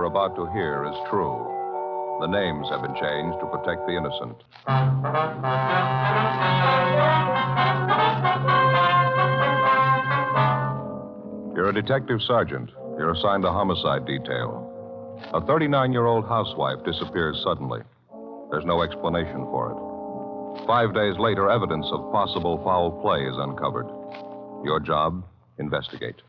about to hear is true. The names have been changed to protect the innocent. You're a detective sergeant. You're assigned a homicide detail. A 39-year-old housewife disappears suddenly. There's no explanation for it. 5 days later, evidence of possible foul play is uncovered. Your job, investigate.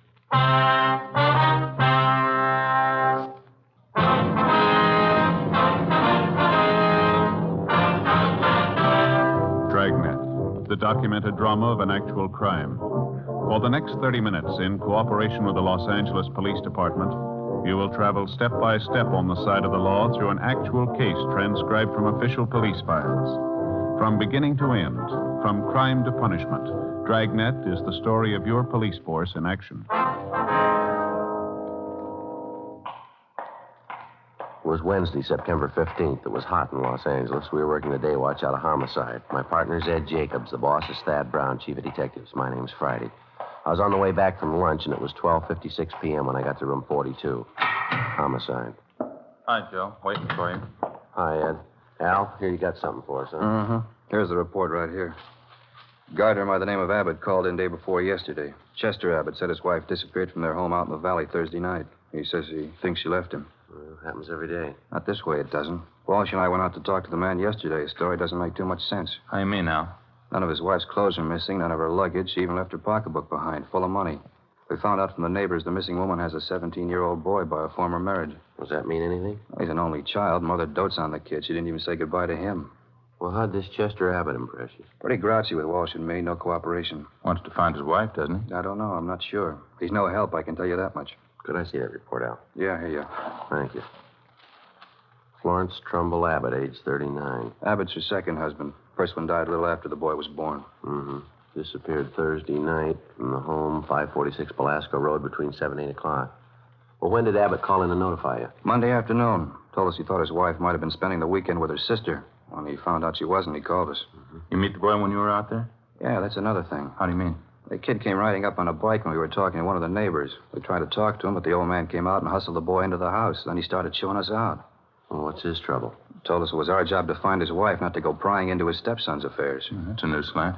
Dragnet, the documented drama of an actual crime. For the next 30 minutes, in cooperation with the Los Angeles Police Department, you will travel step by step on the side of the law through an actual case transcribed from official police files. From beginning to end, from crime to punishment, Dragnet is the story of your police force in action. It was Wednesday, September 15th. It was hot in Los Angeles. We were working the day watch out of homicide. My partner's Ed Jacobs. The boss is Thad Brown, chief of detectives. My name's Friday. I was on the way back from lunch, and it was 12:56 p.m. when I got to room 42. Homicide. Hi, Joe. Waiting for you. Hi, Ed. Al, here you got something for us, huh? Mm-hmm. Here's the report right here. Gardener by the name of Abbott called in day before yesterday. Chester Abbott said his wife disappeared from their home out in the valley Thursday night. He says he thinks she left him. Well, happens every day. Not this way, it doesn't. Walsh and I went out to talk to the man yesterday. His story doesn't make too much sense. How do you mean now? None of his wife's clothes are missing, none of her luggage. She even left her pocketbook behind, full of money. We found out from the neighbors the missing woman has a 17-year-old boy by a former marriage. Does that mean anything? He's an only child. Mother dotes on the kid. She didn't even say goodbye to him. Well, how'd this Chester Abbott impress you? Pretty grouchy with Walsh and me. No cooperation. Wants to find his wife, doesn't he? I don't know. I'm not sure. He's no help, I can tell you that much. Could I see that report, Al? Yeah, here you. Thank you. Florence Trumbull Abbott, age 39. Abbott's her second husband. First one died a little after the boy was born. Mm-hmm. Disappeared Thursday night from the home, 546 Belasco Road, between 7 and 8 o'clock. Well, when did Abbott call in to notify you? Monday afternoon. Told us he thought his wife might have been spending the weekend with her sister. When he found out she wasn't, he called us. Mm-hmm. You meet the boy when you were out there? Yeah, that's another thing. How do you mean? The kid came riding up on a bike when we were talking to one of the neighbors. We tried to talk to him, but the old man came out and hustled the boy into the house. Then he started chewing us out. Well, what's his trouble? Told us it was our job to find his wife, not to go prying into his stepson's affairs. Mm-hmm. That's a new slant.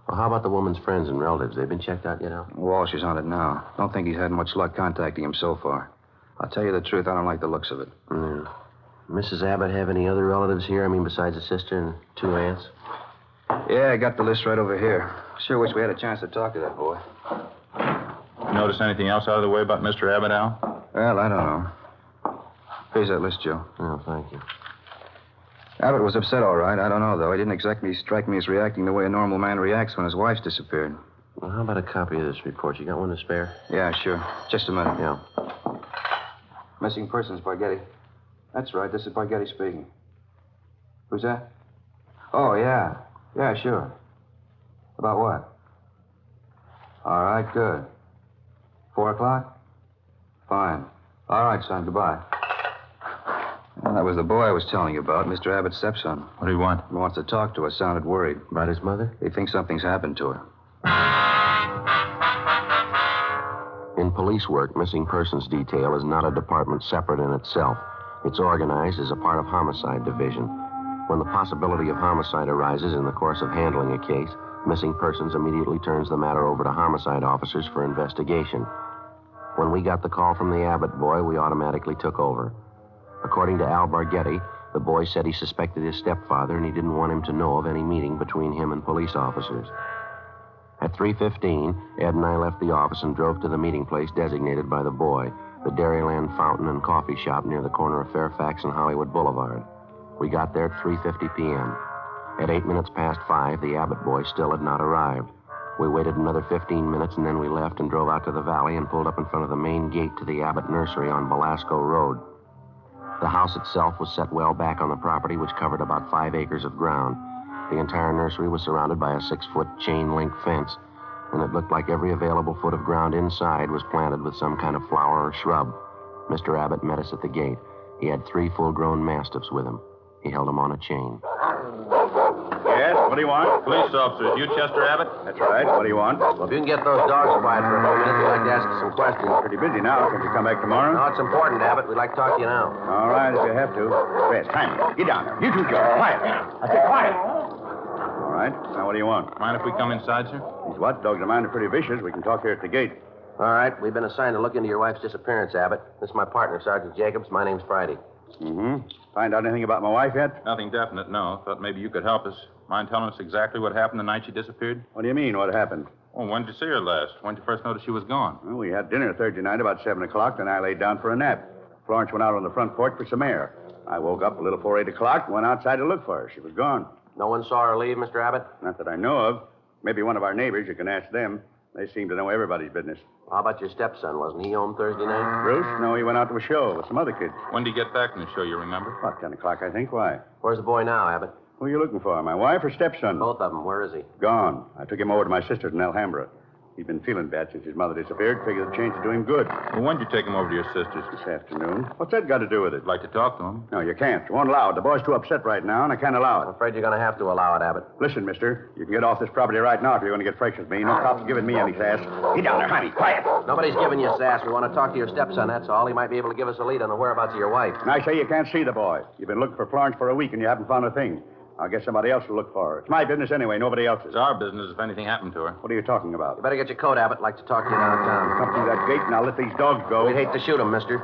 Well, how about the woman's friends and relatives? They've been checked out yet, Al? Walsh is on it now. Don't think he's had much luck contacting him so far. I'll tell you the truth, I don't like the looks of it. Mm. Mrs. Abbott have any other relatives here? I mean, besides a sister and 2 aunts? Yeah, I got the list right over here. Sure wish we had a chance to talk to that boy. You notice anything else out of the way about Mr. Abbott, Al? Well, I don't know. Here's that list, Joe. Oh, thank you. Abbott was upset, all right. I don't know, though. He didn't exactly strike me as reacting the way a normal man reacts when his wife's disappeared. Well, how about a copy of this report? You got one to spare? Yeah, sure. Just a minute. Yeah. Missing persons, Barghetti. That's right. This is Barghetti speaking. Who's that? Oh, yeah. Yeah, sure. About what? All right, good. 4 o'clock? Fine. All right, son. Goodbye. Well, that was the boy I was telling you about, Mr. Abbott's stepson. What do you want? He wants to talk to us. Sounded worried. About his mother? He thinks something's happened to her. In police work, missing persons detail is not a department separate in itself. It's organized as a part of homicide division. When the possibility of homicide arises in the course of handling a case, missing persons immediately turns the matter over to homicide officers for investigation. When we got the call from the Abbott boy, we automatically took over. According to Al Barghetti, the boy said he suspected his stepfather and he didn't want him to know of any meeting between him and police officers. At 3:15, Ed and I left the office and drove to the meeting place designated by the boy, the Dairyland Fountain and Coffee Shop near the corner of Fairfax and Hollywood Boulevard. We got there at 3:50 p.m. At 8 minutes past 5, the Abbott boy still had not arrived. We waited another 15 minutes, and then we left and drove out to the valley and pulled up in front of the main gate to the Abbott nursery on Belasco Road. The house itself was set well back on the property, which covered about 5 acres of ground. The entire nursery was surrounded by a 6-foot chain-link fence, and it looked like every available foot of ground inside was planted with some kind of flower or shrub. Mr. Abbott met us at the gate. He had 3 full-grown mastiffs with him. He held them on a chain. Yes? What do you want? Police officers, you Chester Abbott? That's right. What do you want? Well, if you can get those dogs quiet for a few minutes, we'd like to ask you some questions. Pretty busy now. Can't you come back tomorrow? No, it's important, Abbott. We'd like to talk to you now. All right, if you have to. Fast, time. Get down there. You two, Joe. Quiet. I said quiet. All right. Now, what do you want? Mind if we come inside, sir? These watchdogs of mine are pretty vicious. We can talk here at the gate. All right. We've been assigned to look into your wife's disappearance, Abbott. This is my partner, Sergeant Jacobs. My name's Friday. Mm-hmm. Find out anything about my wife yet? Nothing definite, no. Thought maybe you could help us. Mind telling us exactly what happened the night she disappeared? What do you mean, what happened? Well, when did you see her last? When did you first notice she was gone? Well, we had dinner Thursday night about 7 o'clock, then I laid down for a nap. Florence went out on the front porch for some air. I woke up a little before 8 o'clock and went outside to look for her. She was gone. No one saw her leave, Mr. Abbott? Not that I know of. Maybe one of our neighbors. You can ask them. They seem to know everybody's business. How about your stepson? Wasn't he home Thursday night? Bruce? No, he went out to a show with some other kids. When did you get back from the show, you remember? About 10 o'clock, I think. Why? Where's the boy now, Abbott? Who are you looking for, my wife or stepson? Both of them. Where is he? Gone. I took him over to my sister's in Alhambra. He'd been feeling bad since his mother disappeared. Figured the change would do him good. Well, when did you take him over to your sister's? This afternoon. What's that got to do with it? I'd like to talk to him. No, you can't. You won't allow it. The boy's too upset right now, and I can't allow I'm it. afraid you're going to have to allow it, Abbott. Listen, mister, you can get off this property right now if you're going to get fresh with me. No cops giving me any sass. Get down there, honey. Quiet. Nobody's giving you sass. We want to talk to your stepson, that's all. He might be able to give us a lead on the whereabouts of your wife. And I say you can't see the boy. You've been looking for Florence for a week, and you haven't found a thing. I'll get somebody else to look for her. It's my business anyway, nobody else's. It's our business if anything happened to her. What are you talking about? You better get your coat, Abbott. I'd like to talk to you downtown. Come through that gate, and I'll let these dogs go. We'd hate to shoot him, mister.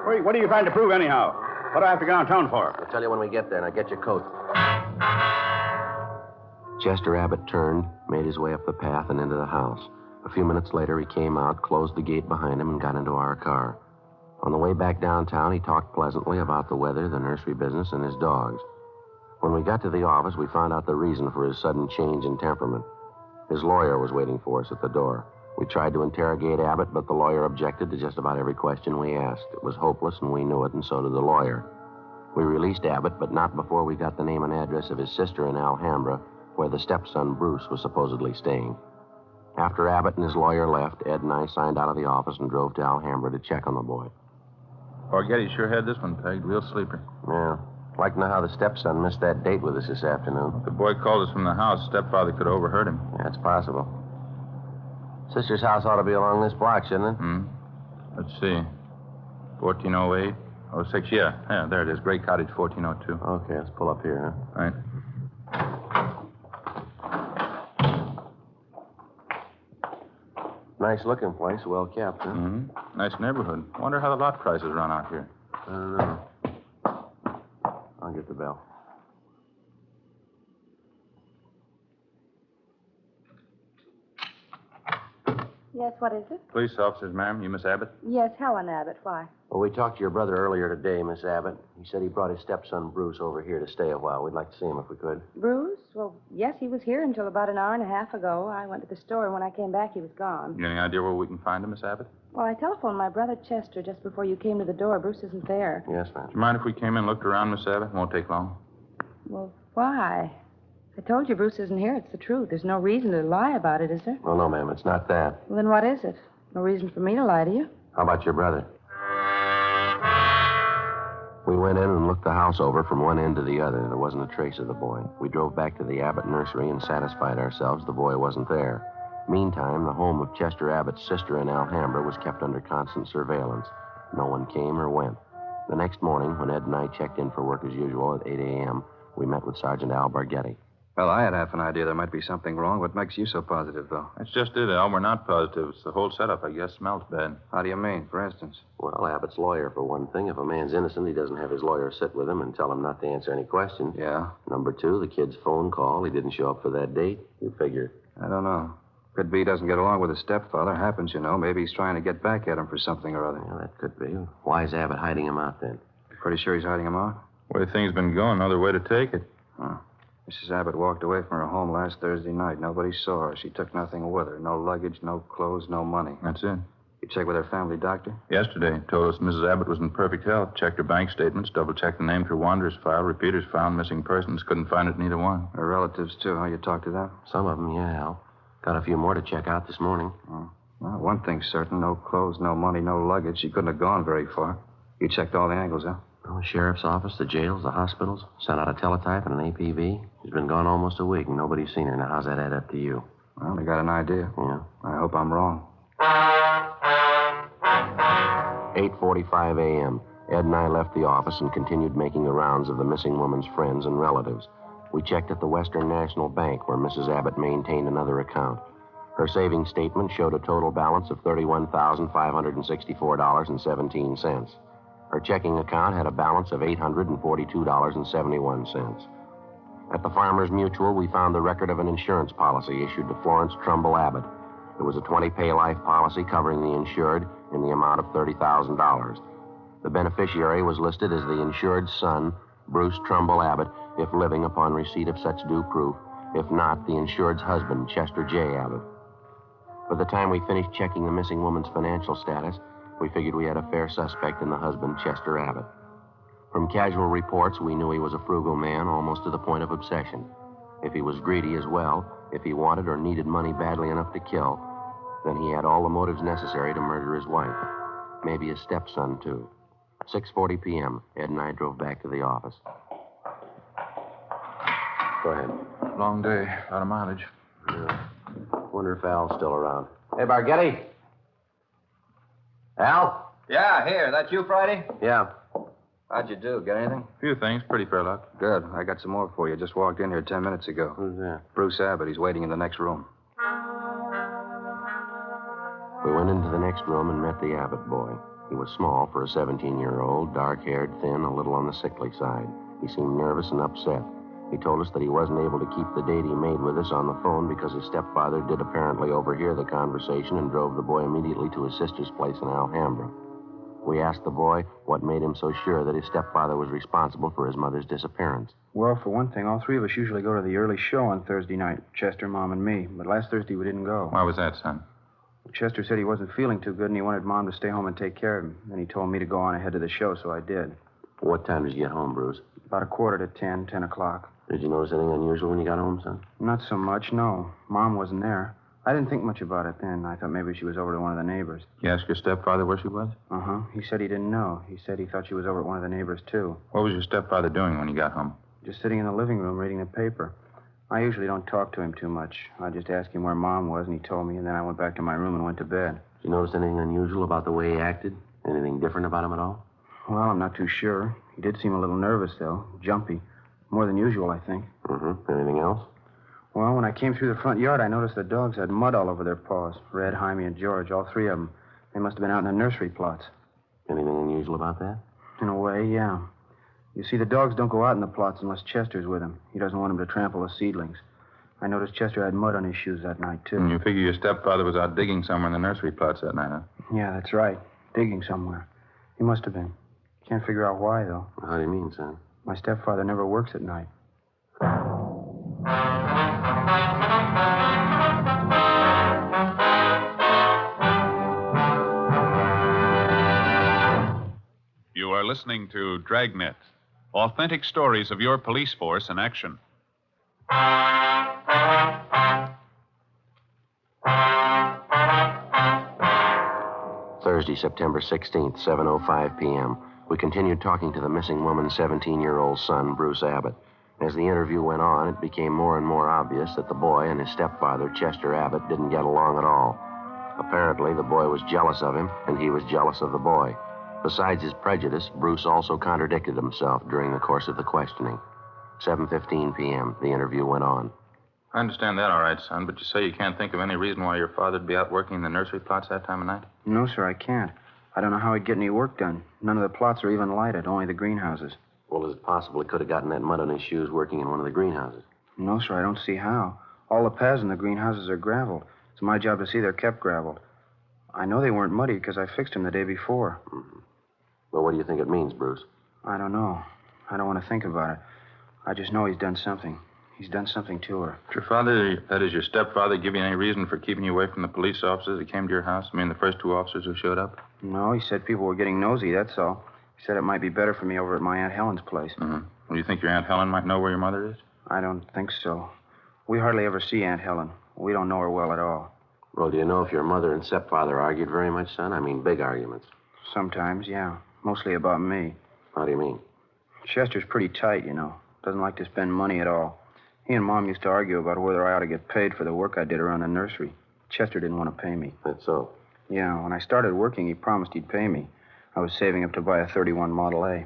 Wait, what are you trying to prove, anyhow? What do I have to go downtown for? I'll tell you when we get there. Now get your coat. Chester Abbott turned, made his way up the path and into the house. A few minutes later, he came out, closed the gate behind him, and got into our car. On the way back downtown, he talked pleasantly about the weather, the nursery business, and his dogs. When we got to the office, we found out the reason for his sudden change in temperament. His lawyer was waiting for us at the door. We tried to interrogate Abbott, but the lawyer objected to just about every question we asked. It was hopeless, and we knew it, and so did the lawyer. We released Abbott, but not before we got the name and address of his sister in Alhambra, where the stepson, Bruce, was supposedly staying. After Abbott and his lawyer left, Ed and I signed out of the office and drove to Alhambra to check on the boy. Forgetty sure had this one pegged. Real sleeper. Yeah. I'd like to know how the stepson missed that date with us this afternoon. The boy called us from the house. Stepfather could have overheard him. That's possible. Sister's house ought to be along this block, shouldn't it? Let's see. 1408. 06, yeah. Yeah, there it is. Gray Cottage, 1402. Okay, let's pull up here, huh? Right. Nice looking place, well kept, huh? Mm-hmm. Nice neighborhood. Wonder how the lot prices run out here. I don't know. I'll get the bell. Yes, what is it? Police officers, ma'am. You Miss Abbott? Yes, Helen Abbott. Why? Well, we talked to your brother earlier today, Miss Abbott. He said he brought his stepson, Bruce, over here to stay a while. We'd like to see him if we could. Bruce? Well, yes, he was here until about an hour and a half ago. I went to the store, and when I came back, he was gone. You any idea where we can find him, Miss Abbott? Well, I telephoned my brother Chester just before you came to the door. Bruce isn't there. Yes, ma'am. Do you mind if we came in and looked around, Miss Abbott? Won't take long. Well, why? I told you Bruce isn't here. It's the truth. There's no reason to lie about it, is there? Oh, no, ma'am. It's not that. Well, then what is it? No reason for me to lie to you. How about your brother? We went in and looked the house over from one end to the other. There wasn't a trace of the boy. We drove back to the Abbott nursery and satisfied ourselves the boy wasn't there. Meantime, the home of Chester Abbott's sister in Alhambra was kept under constant surveillance. No one came or went. The next morning, when Ed and I checked in for work as usual at 8 a.m., we met with Sergeant Al Barghetti. Well, I had half an idea there might be something wrong. What makes you so positive, though? That's just it, Al. We're not positive. It's the whole setup, I guess. Smells bad. How do you mean, for instance? Well, Abbott's lawyer, for one thing. If a man's innocent, he doesn't have his lawyer sit with him and tell him not to answer any questions. Yeah? Number two, the kid's phone call. He didn't show up for that date. You figure. I don't know. Could be he doesn't get along with his stepfather. Happens, you know. Maybe he's trying to get back at him for something or other. Yeah, that could be. Why is Abbott hiding him out then? Pretty sure he's hiding him out? Way things been going, no other way to take it. Huh. Mrs. Abbott walked away from her home last Thursday night. Nobody saw her. She took nothing with her. No luggage, no clothes, no money. That's it. You checked with her family doctor? Yesterday, told us Mrs. Abbott was in perfect health. Checked her bank statements, double-checked the name through Wanderer's file. Repeaters found, missing persons. Couldn't find it in either one. Her relatives, too. How you talked to them? Some of them, yeah, Al. Got a few more to check out this morning. Oh. Well, one thing's certain. No clothes, no money, no luggage. She couldn't have gone very far. You checked all the angles, huh? Well, the sheriff's office, the jails, the hospitals, sent out a teletype and an APB. She's been gone almost a week, and nobody's seen her. Now, how's that add up to you? Well, I got an idea. Yeah. I hope I'm wrong. 8:45 a.m. Ed and I left the office and continued making the rounds of the missing woman's friends and relatives. We checked at the Western National Bank, where Mrs. Abbott maintained another account. Her savings statement showed a total balance of $31,564.17. Her checking account had a balance of $842.71. At the Farmers Mutual, we found the record of an insurance policy issued to Florence Trumbull Abbott. It was a 20-pay life policy covering the insured in the amount of $30,000. The beneficiary was listed as the insured's son, Bruce Trumbull Abbott, if living upon receipt of such due proof. If not, the insured's husband, Chester J. Abbott. By the time we finished checking the missing woman's financial status, we figured we had a fair suspect in the husband, Chester Abbott. From casual reports, we knew he was a frugal man, almost to the point of obsession. If he was greedy as well, if he wanted or needed money badly enough to kill, then he had all the motives necessary to murder his wife. Maybe his stepson, too. 6:40 p.m., Ed and I drove back to the office. Go ahead. Long day, out of mileage. Wonder if Al's still around. Hey, Bargetti. Al? Yeah, here. That you, Friday? Yeah. How'd you do? Get anything? A few things, pretty fair luck. Good. I got some more for you. Just walked in here 10 minutes ago. Who's that? Bruce Abbott. He's waiting in the next room. We went into the next room and met the Abbott boy. He was small for a 17-year-old, dark-haired, thin, a little on the sickly side. He seemed nervous and upset. He told us that he wasn't able to keep the date he made with us on the phone because his stepfather did apparently overhear the conversation and drove the boy immediately to his sister's place in Alhambra. We asked the boy what made him so sure that his stepfather was responsible for his mother's disappearance. Well, for one thing, all three of us usually go to the early show on Thursday night, Chester, Mom, and me. But last Thursday we didn't go. Why was that, son? Chester said he wasn't feeling too good and he wanted Mom to stay home and take care of him. Then he told me to go on ahead to the show, so I did. What time did you get home, Bruce? About 10:15, 10 o'clock. Did you notice anything unusual when you got home, son? Not so much, no. Mom wasn't there. I didn't think much about it then. I thought maybe she was over to one of the neighbors. You asked your stepfather where she was? Uh-huh. He said he didn't know. He said he thought she was over at one of the neighbors, too. What was your stepfather doing when you got home? Just sitting in the living room reading the paper. I usually don't talk to him too much. I just asked him where Mom was, and he told me, and then I went back to my room and went to bed. Did you notice anything unusual about the way he acted? Anything different about him at all? Well, I'm not too sure. He did seem a little nervous, though. Jumpy. More than usual, I think. Mm-hmm. Anything else? Well, when I came through the front yard, I noticed the dogs had mud all over their paws. Red, Jaime, and George, all three of them. They must have been out in the nursery plots. Anything unusual about that? In a way, yeah. You see, the dogs don't go out in the plots unless Chester's with them. He doesn't want them to trample the seedlings. I noticed Chester had mud on his shoes that night, too. And you figure your stepfather was out digging somewhere in the nursery plots that night, huh? Yeah, that's right. Digging somewhere. He must have been. Can't figure out why, though. How do you mean, son? My stepfather never works at night. You are listening to Dragnet, authentic stories of your police force in action. Thursday, September 16th, 7:05 p.m. We continued talking to the missing woman's 17-year-old son, Bruce Abbott. As the interview went on, it became more and more obvious that the boy and his stepfather, Chester Abbott, didn't get along at all. Apparently, the boy was jealous of him, and he was jealous of the boy. Besides his prejudice, Bruce also contradicted himself during the course of the questioning. 7:15 p.m., the interview went on. I understand that all right, son, but you say you can't think of any reason why your father'd be out working in the nursery plots that time of night? No, sir, I can't. I don't know how he'd get any work done. None of the plots are even lighted, only the greenhouses. Well, is it possible he could have gotten that mud on his shoes working in one of the greenhouses? No, sir, I don't see how. All the paths in the greenhouses are graveled. It's my job to see they're kept graveled. I know they weren't muddy because I fixed them the day before. Mm-hmm. Well, what do you think it means, Bruce? I don't know. I don't want to think about it. I just know he's done something. He's done something to her. Did your father, that is your stepfather, give you any reason for keeping you away from the police officers that came to your house? I mean, the first two officers who showed up? No, he said people were getting nosy, that's all. He said it might be better for me over at my Aunt Helen's place. Mm-hmm. Well, you think your Aunt Helen might know where your mother is? I don't think so. We hardly ever see Aunt Helen. We don't know her well at all. Well, do you know if your mother and stepfather argued very much, son? I mean, big arguments. Sometimes, yeah. Mostly about me. How do you mean? Chester's pretty tight, you know. Doesn't like to spend money at all. He and Mom used to argue about whether I ought to get paid for the work I did around the nursery. Chester didn't want to pay me. That's so. Yeah, when I started working, he promised he'd pay me. I was saving up to buy a 31 Model A.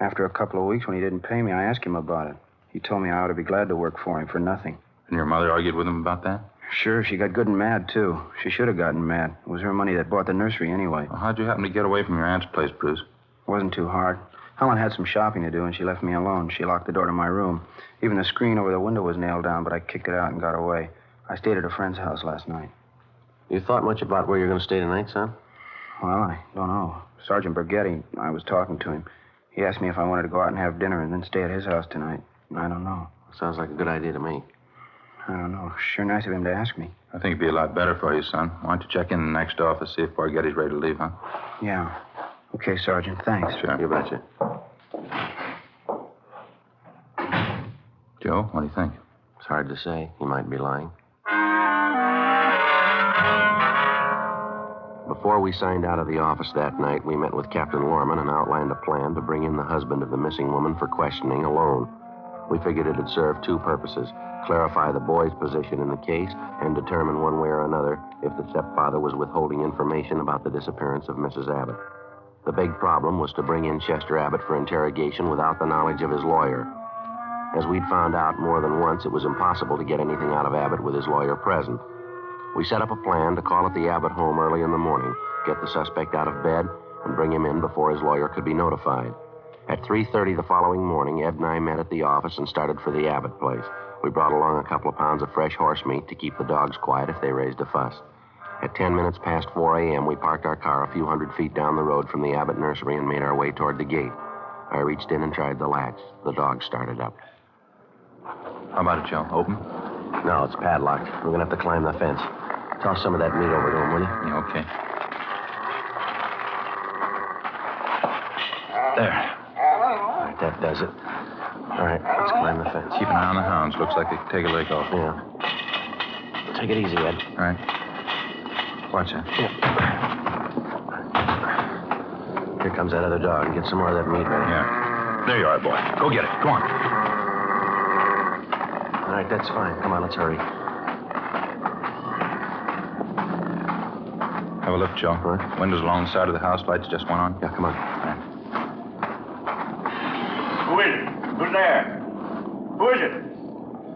After a couple of weeks, when he didn't pay me, I asked him about it. He told me I ought to be glad to work for him for nothing. And your mother argued with him about that? Sure, she got good and mad, too. She should have gotten mad. It was her money that bought the nursery anyway. Well, how'd you happen to get away from your aunt's place, Bruce? It wasn't too hard. Helen had some shopping to do, and she left me alone. She locked the door to my room. Even the screen over the window was nailed down, but I kicked it out and got away. I stayed at a friend's house last night. You thought much about where you're going to stay tonight, son? Well, I don't know. Sergeant Borghetti, I was talking to him. He asked me if I wanted to go out and have dinner and then stay at his house tonight. I don't know. Sounds like a good idea to me. I don't know. Sure nice of him to ask me. I think it'd be a lot better for you, son. Why don't you check in the next office, see if Borghetti's ready to leave, huh? Yeah. Okay, Sergeant. Thanks. Sure. You betcha. Joe, what do you think? It's hard to say. He might be lying. Before we signed out of the office that night, we met with Captain Lorman and outlined a plan to bring in the husband of the missing woman for questioning alone. We figured it'd serve two purposes: clarify the boy's position in the case and determine one way or another if the stepfather was withholding information about the disappearance of Mrs. Abbott. The big problem was to bring in Chester Abbott for interrogation without the knowledge of his lawyer. As we'd found out more than once, it was impossible to get anything out of Abbott with his lawyer present. We set up a plan to call at the Abbott home early in the morning, get the suspect out of bed, and bring him in before his lawyer could be notified. At 3:30 the following morning, Ed and I met at the office and started for the Abbott place. We brought along a couple of pounds of fresh horse meat to keep the dogs quiet if they raised a fuss. At 10 minutes past 4 a.m., we parked our car a few hundred feet down the road from the Abbott nursery and made our way toward the gate. I reached in and tried the latch. The dogs started up. How about it, Joe? Open? No, it's padlocked. We're going to have to climb the fence. Toss some of that meat over to him, will you? Yeah, okay. There. All right, that does it. All right, let's climb the fence. Keep an eye on the hounds. Looks like they could take a leg off. Yeah. Take it easy, Ed. All right. Watch that. Yeah. Here comes that other dog. Get some more of that meat ready. Yeah. There you are, boy. Go get it. Go on. All right, that's fine. Come on, let's hurry. Have a look, Joe. Huh? Windows along the side of the house. Lights just went on. Yeah, come on. Who is it? Who's there? Who is it?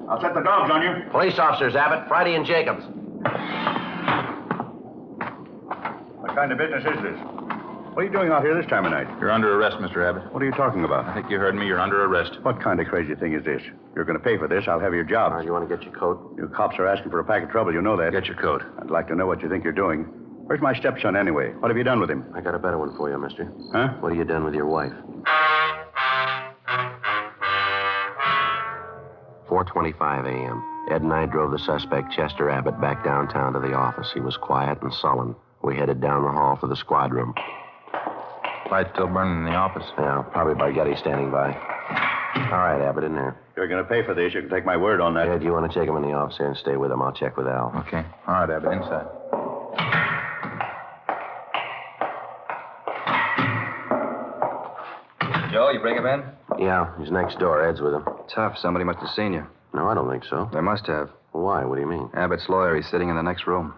I'll set the dogs on you. Police officers, Abbott. Friday and Jacobs. What kind of business is this? What are you doing out here this time of night? You're under arrest, Mr. Abbott. What are you talking about? I think you heard me. You're under arrest. What kind of crazy thing is this? You're going to pay for this. I'll have your job. All right, you want to get your coat? You cops are asking for a pack of trouble. You know that. Get your coat. I'd like to know what you think you're doing. Where's my stepson, anyway? What have you done with him? I got a better one for you, mister. Huh? What have you done with your wife? 4:25 a.m. Ed and I drove the suspect, Chester Abbott, back downtown to the office. He was quiet and sullen. We headed down the hall for the squad room. Light still burning in the office. Yeah, probably Borghetti standing by. All right, Abbott, in there. You're going to pay for this. You can take my word on that. Ed, you want to take him in the office here and stay with him? I'll check with Al. Okay. All right, Abbott. Inside. Joe, you bring him in? Yeah, he's next door. Ed's with him. Tough. Somebody must have seen you. No, I don't think so. They must have. Why? What do you mean? Abbott's lawyer. He's sitting in the next room.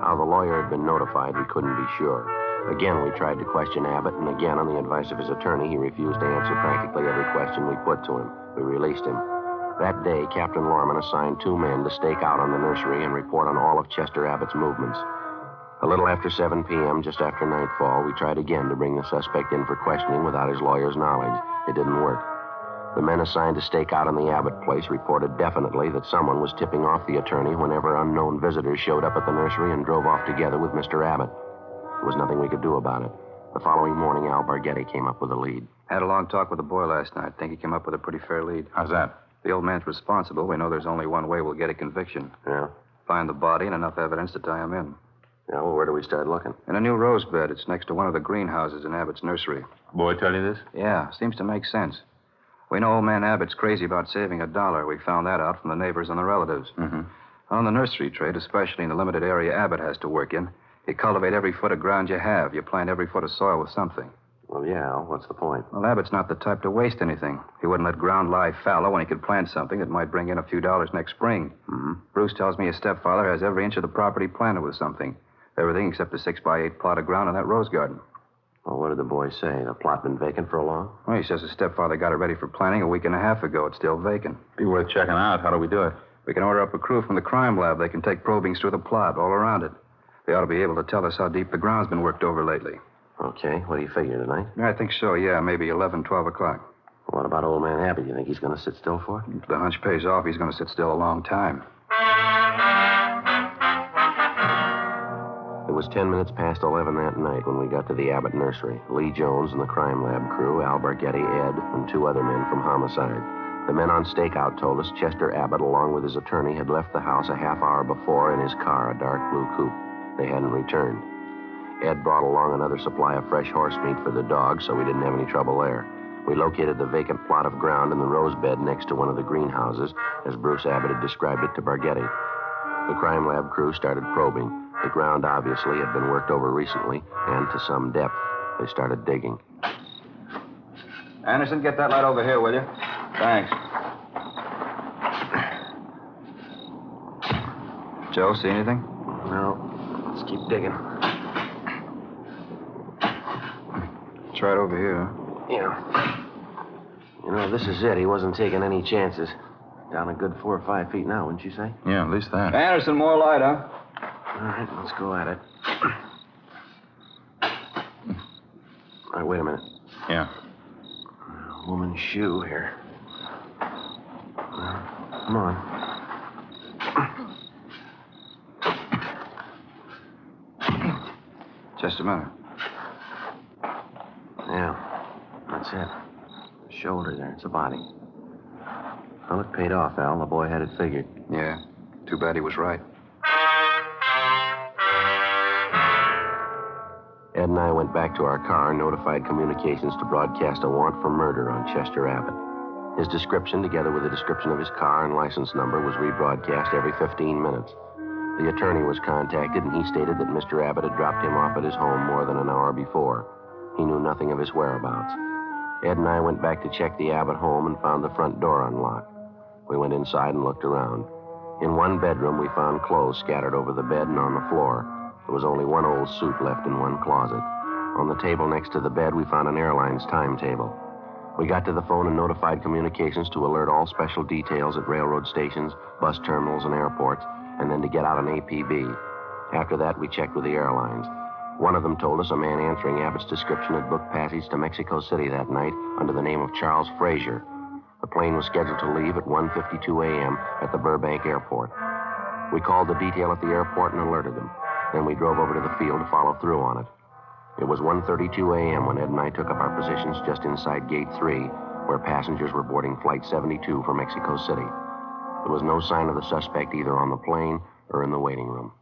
How the lawyer had been notified, we couldn't be sure. Again, we tried to question Abbott, and again, on the advice of his attorney, he refused to answer practically every question we put to him. We released him. That day, Captain Lorman assigned 2 men to stake out on the nursery and report on all of Chester Abbott's movements. A little after 7 p.m., just after nightfall, we tried again to bring the suspect in for questioning without his lawyer's knowledge. It didn't work. The men assigned to stake out on the Abbott place reported definitely that someone was tipping off the attorney whenever unknown visitors showed up at the nursery and drove off together with Mr. Abbott. There was nothing we could do about it. The following morning, Al Borghetti came up with a lead. Had a long talk with the boy last night. Think he came up with a pretty fair lead. How's that? The old man's responsible. We know there's only one way we'll get a conviction. Yeah? Find the body and enough evidence to tie him in. Yeah, well, where do we start looking? In a new rose bed. It's next to one of the greenhouses in Abbott's nursery. Boy tell you this? Yeah, seems to make sense. We know old man Abbott's crazy about saving $1. We found that out from the neighbors and the relatives. Mm-hmm. On the nursery trade, especially in the limited area Abbott has to work in, You cultivate every foot of ground you have. You plant every foot of soil with something. Well, yeah, what's the point? Well, Abbott's not the type to waste anything. He wouldn't let ground lie fallow when he could plant something that might bring in a few dollars next spring. Mm-hmm. Bruce tells me his stepfather has every inch of the property planted with something. Everything except a 6x8 plot of ground in that rose garden. Well, what did the boy say? The plot been vacant for a long? Well, he says his stepfather got it ready for planting a week and a half ago. It's still vacant. Be worth checking out. How do we do it? We can order up a crew from the crime lab. They can take probings through the plot, all around it. They ought to be able to tell us how deep the ground's been worked over lately. Okay, what do you figure, tonight? I think so, yeah. Maybe 11, 12 o'clock. What about old man Happy? You think he's going to sit still for it? If the hunch pays off, he's going to sit still a long time. It was 10 minutes past 11 that night when we got to the Abbott nursery. Lee Jones and the crime lab crew, Al Bargetti, Ed, and 2 other men from homicide. The men on stakeout told us Chester Abbott, along with his attorney, had left the house a half hour before in his car, a dark blue coupe. They hadn't returned. Ed brought along another supply of fresh horse meat for the dogs, so we didn't have any trouble there. We located the vacant plot of ground in the rose bed next to one of the greenhouses, as Bruce Abbott had described it to Bargetti. The crime lab crew started probing. The ground obviously had been worked over recently, and to some depth. They started digging. Anderson, get that light over here, will you? Thanks. Joe, see anything? No. Let's keep digging. It's right over here, huh? Yeah. You know, this is it. He wasn't taking any chances. Down a good 4 or 5 feet now, wouldn't you say? Yeah, at least that. Anderson, more light, huh? All right, let's go at it. All right, wait a minute. Yeah. Woman's shoe here. Come on. Just a minute. Yeah, that's it. Shoulder there. It's a body. Well, it paid off, Al. The boy had it figured. Yeah. Too bad he was right. Ed and I went back to our car and notified communications to broadcast a warrant for murder on Chester Abbott. His description, together with a description of his car and license number, was rebroadcast every 15 minutes. The attorney was contacted, and he stated that Mr. Abbott had dropped him off at his home more than an hour before. He knew nothing of his whereabouts. Ed and I went back to check the Abbott home and found the front door unlocked. We went inside and looked around. In one bedroom, we found clothes scattered over the bed and on the floor. There was only one old suit left in one closet. On the table next to the bed, we found an airline's timetable. We got to the phone and notified communications to alert all special details at railroad stations, bus terminals, and airports, and then to get out an APB. After that, we checked with the airlines. One of them told us a man answering Abbott's description had booked passage to Mexico City that night under the name of Charles Frazier. The plane was scheduled to leave at 1:52 a.m. at the Burbank Airport. We called the detail at the airport and alerted them. Then we drove over to the field to follow through on it. It was 1:32 a.m. when Ed and I took up our positions just inside Gate 3, where passengers were boarding Flight 72 for Mexico City. There was no sign of the suspect either on the plane or in the waiting room.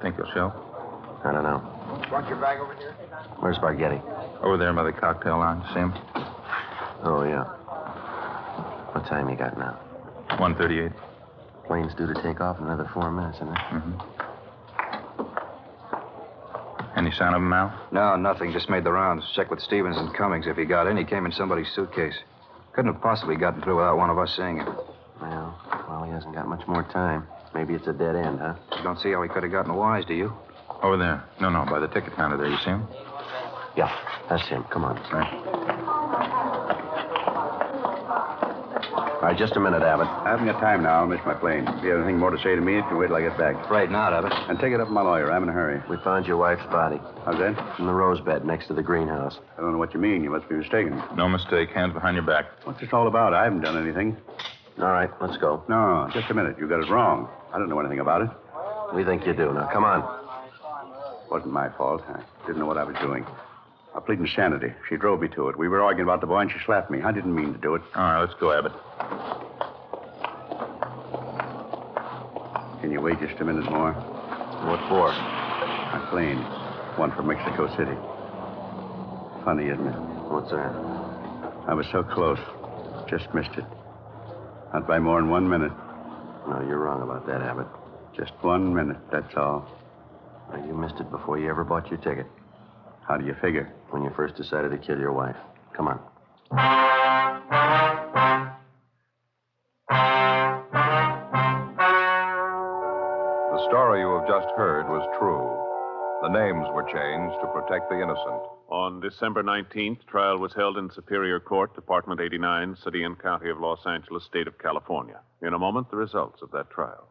Think they'll show? I don't know. Want your bag over here? Where's Bargetti? Over there by the cocktail lounge. See him? Oh, yeah. What time you got now? 1:38. Plane's due to take off in another 4 minutes, isn't it? Mm-hmm. Any sign of him, Al? No, nothing. Just made the rounds. Checked with Stevens and Cummings. If he got in, he came in somebody's suitcase. Couldn't have possibly gotten through without one of us seeing him. Well, he hasn't got much more time. Maybe it's a dead end, huh? You don't see how he could have gotten wise, do you? Over there. No, by the ticket counter there. You see him? Yeah, that's him. Come on. Right. All right, just a minute, Abbott. I haven't got time now. I'll miss my plane. If you have anything more to say to me, you can wait till I get back. Afraid not, Abbott. And take it up with my lawyer. I'm in a hurry. We found your wife's body How's that? in the rose bed next to the greenhouse. I don't know what you mean. You must be mistaken. No mistake. Hands behind your back. What's this all about? I haven't done anything. All right, let's go. No, just a minute. You got it wrong. I don't know anything about it. We think you do. Now, come on. Wasn't my fault. I didn't know what I was doing. I plead insanity. She drove me to it. We were arguing about the boy, and she slapped me. I didn't mean to do it. All right, let's go, Abbott. Can you wait just a minute more? What for? My plane. One for Mexico City. Funny, isn't it? What's that? I was so close. Just missed it. Not by more than 1 minute. No, you're wrong about that, Abbott. Just 1 minute, that's all. Well, you missed it before you ever bought your ticket. How do you figure? When you first decided to kill your wife. Come on. The story you have just heard was true. The names were changed to protect the innocent. On December 19th, trial was held in Superior Court, Department 89, City and County of Los Angeles, State of California. In a moment, the results of that trial.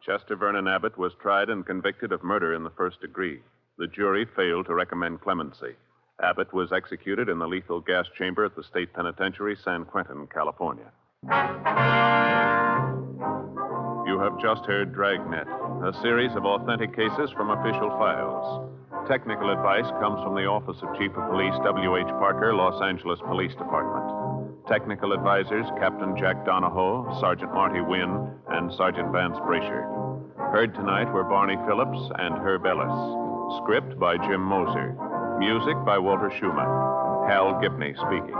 Chester Vernon Abbott was tried and convicted of murder in the first degree. The jury failed to recommend clemency. Abbott was executed in the lethal gas chamber at the State Penitentiary, San Quentin, California. You have just heard Dragnet, a series of authentic cases from official files. Technical advice comes from the Office of Chief of Police W.H. Parker, Los Angeles Police Department. Technical advisors Captain Jack Donahoe, Sergeant Marty Wynn, and Sergeant Vance Brasher. Heard tonight were Barney Phillips and Herb Ellis. Script by Jim Moser. Music by Walter Schumann. Hal Gibney speaking.